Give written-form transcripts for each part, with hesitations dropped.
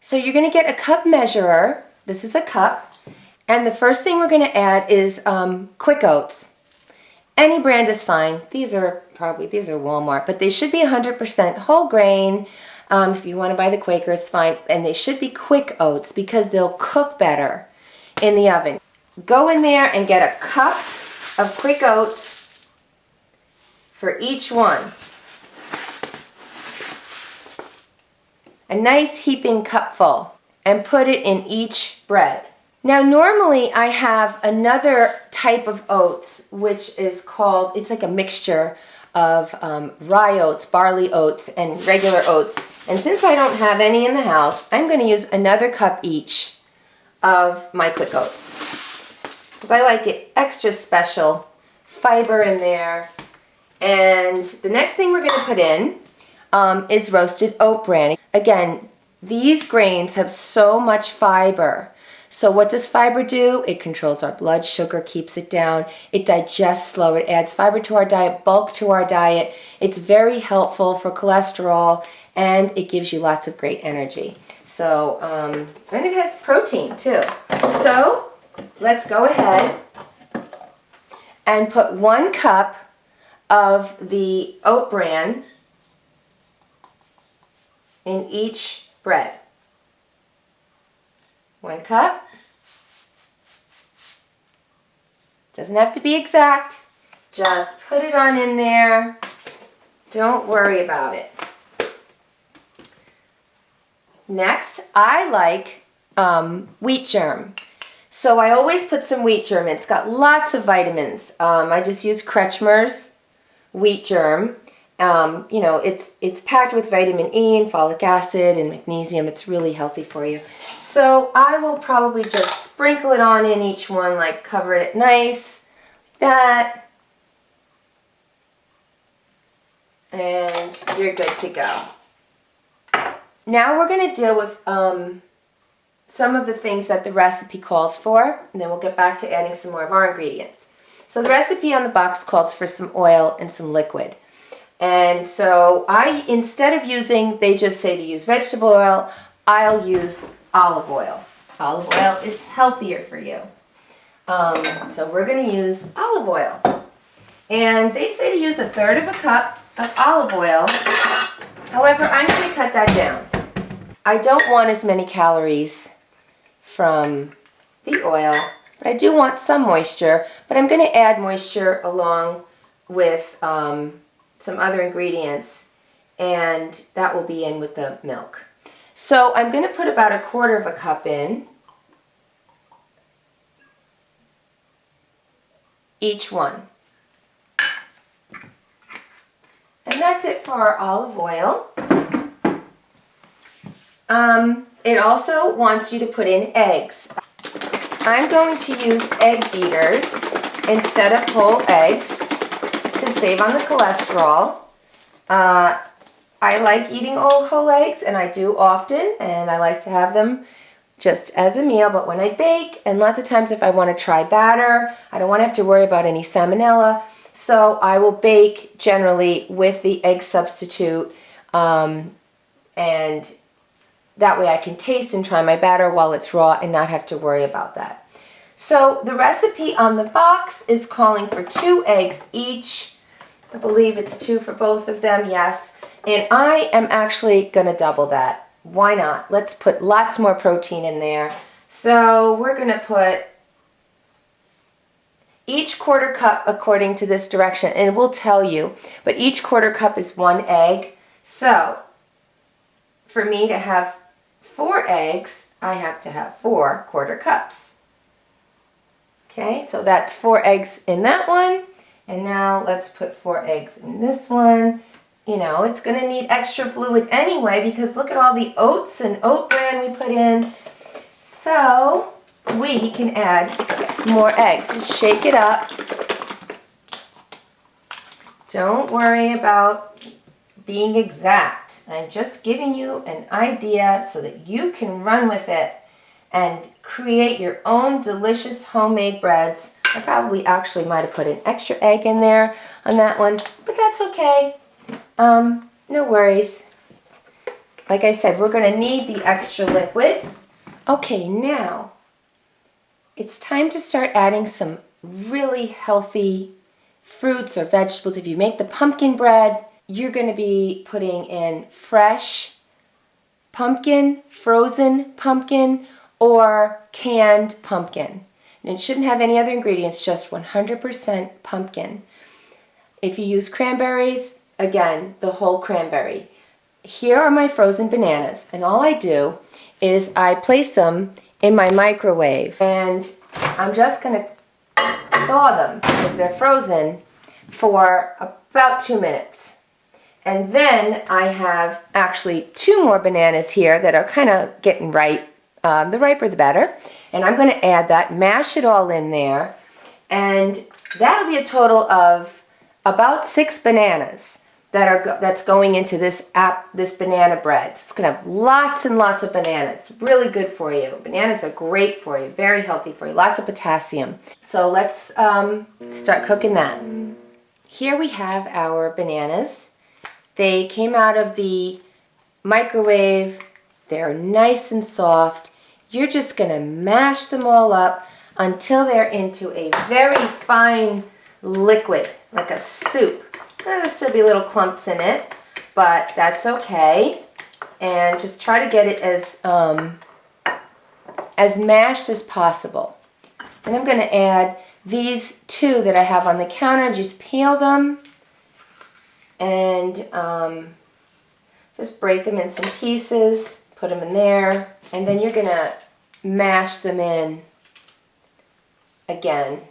So you're going to get a cup measurer. This is a cup. And the first thing we're going to add is quick oats. Any brand is fine. These are Walmart, but they should be 100% whole grain. If you want to buy the Quakers, fine. And they should be quick oats because they'll cook better in the oven. Go in there and get a cup of quick oats for each one. A nice heaping cupful, and put it in each bread. Now normally I have another type of oats which is called, it's like a mixture of rye oats, barley oats, and regular oats. And since I don't have any in the house, I'm going to use another cup each of my quick oats. Because I like it extra special, fiber in there. And the next thing we're going to put in is roasted oat bran. Again, these grains have so much fiber. So what does fiber do? It controls our blood sugar, keeps it down. It digests slower. It adds fiber to our diet, bulk to our diet. It's very helpful for cholesterol, and it gives you lots of great energy. So, and it has protein too. So, let's go ahead and put 1 cup of the oat bran in each bread. 1 cup. Doesn't have to be exact. Just put it on in there. Don't worry about it. Next, I like wheat germ. So I always put some wheat germ in. It's got lots of vitamins. I just use Kretschmer's wheat germ. You know, it's packed with vitamin E and folic acid and magnesium. It's really healthy for you. So I will probably just sprinkle it on in each one, like cover it nice, like that. And you're good to go. Now we're going to deal with some of the things that the recipe calls for, and then we'll get back to adding some more of our ingredients. So the recipe on the box calls for some oil and some liquid. And so instead of using, they just say to use vegetable oil, I'll use olive oil. Olive oil is healthier for you. So we're going to use olive oil. And they say to use 1/3 of a cup of olive oil. However, I'm going to cut that down. I don't want as many calories from the oil, but I do want some moisture. But I'm going to add moisture along with some other ingredients, and that will be in with the milk. So I'm going to put about 1/4 of a cup in each one. And that's it for our olive oil. It also wants you to put in eggs. I'm going to use egg beaters instead of whole eggs to save on the cholesterol. I like eating whole eggs, and I do often, and I like to have them just as a meal. But when I bake, and lots of times if I want to try batter, I don't want to have to worry about any salmonella, so I will bake generally with the egg substitute, and that way I can taste and try my batter while it's raw and not have to worry about that. So the recipe on the box is calling for 2 eggs each. I believe it's 2 for both of them, yes. And I am actually going to double that. Why not? Let's put lots more protein in there. So we're going to put each 1/4 cup according to this direction, and it will tell you, but each 1/4 cup is 1 egg. So for me to have 4 eggs, I have to have 4 1/4 cups. Okay, so that's 4 eggs in that one. And now let's put 4 eggs in this one. You know, it's going to need extra fluid anyway because look at all the oats and oat bran we put in. So we can add more eggs. Just shake it up. Don't worry about being exact. I'm just giving you an idea so that you can run with it and create your own delicious homemade breads. I probably actually might have put an extra egg in there on that one, but that's okay. No worries. like I said, we're going to need the extra liquid. Okay, now it's time to start adding some really healthy fruits or vegetables. If you make the pumpkin bread, you're going to be putting in fresh pumpkin, frozen pumpkin, or canned pumpkin. And it shouldn't have any other ingredients, just 100% pumpkin. If you use cranberries, again, the whole cranberry. Here are my frozen bananas, and all I do is I place them in my microwave, and I'm just going to thaw them because they're frozen for about 2 minutes. And then I have actually 2 more bananas here that are kind of getting ripe. The riper the better. And I'm going to add that, mash it all in there, and that'll be a total of about 6 bananas that's going into this banana bread. It's going to have lots and lots of bananas. Really good for you. Bananas are great for you. Very healthy for you. Lots of potassium. So let's start cooking that. Here we have our bananas. They came out of the microwave. They're nice and soft. You're just going to mash them all up until they're into a very fine liquid, like a soup. There'll still be little clumps in it, but that's okay. And just try to get it as mashed as possible. And I'm going to add these 2 that I have on the counter. Just peel them and just break them in some pieces. Put them in there. And then you're going to mash them in again.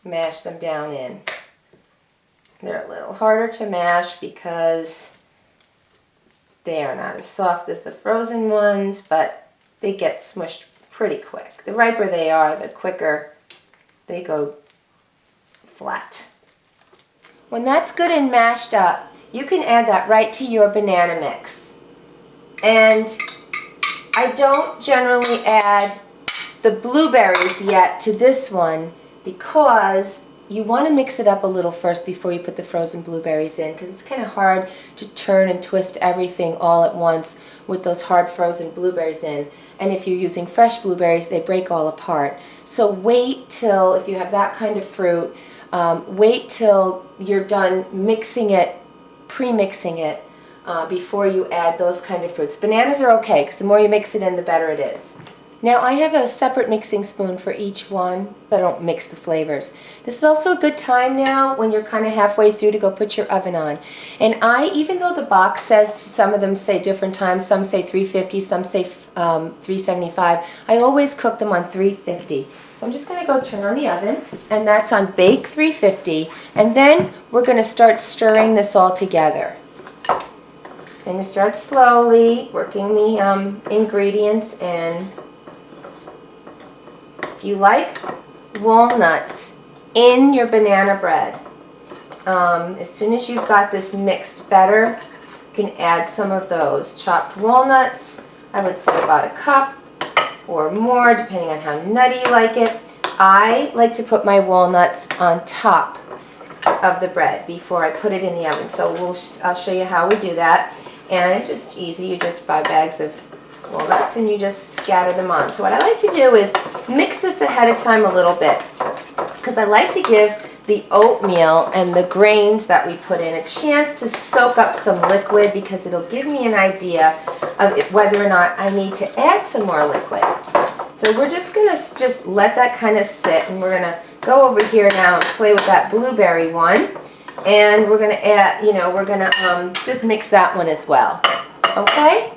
Mash them down in. They're a little harder to mash because they are not as soft as the frozen ones, but they get smushed pretty quick. The riper they are, the quicker they go flat. When that's good and mashed up, you can add that right to your banana mix. And I don't generally add the blueberries yet to this one because you want to mix it up a little first before you put the frozen blueberries in, because it's kind of hard to turn and twist everything all at once with those hard frozen blueberries in. And if you're using fresh blueberries, they break all apart. So wait till, if you have that kind of fruit, wait till you're done mixing it, pre-mixing it, before you add those kind of fruits. Bananas are okay, because the more you mix it in, the better it is. Now I have a separate mixing spoon for each one. I don't mix the flavors. This is also a good time now when you're kind of halfway through to go put your oven on. And even though the box says, some of them say different times, some say 350, some say 375, I always cook them on 350. So I'm just going to go turn on the oven, and that's on bake 350. And then we're going to start stirring this all together. And we start slowly working the ingredients in. If you like walnuts in your banana bread, as soon as you've got this mixed better, you can add some of those chopped walnuts. I would say about a cup or more, depending on how nutty you like it. I like to put my walnuts on top of the bread before I put it in the oven. So I'll show you how we do that. And it's just easy. You just buy bags of walnuts and you just scatter them on. So what I like to do is mix this ahead of time a little bit, because I like to give the oatmeal and the grains that we put in a chance to soak up some liquid, because it'll give me an idea of whether or not I need to add some more liquid. So we're just going to let that kind of sit, and we're going to go over here now and play with that blueberry one. And we're going to add, we're going to just mix that one as well. Okay?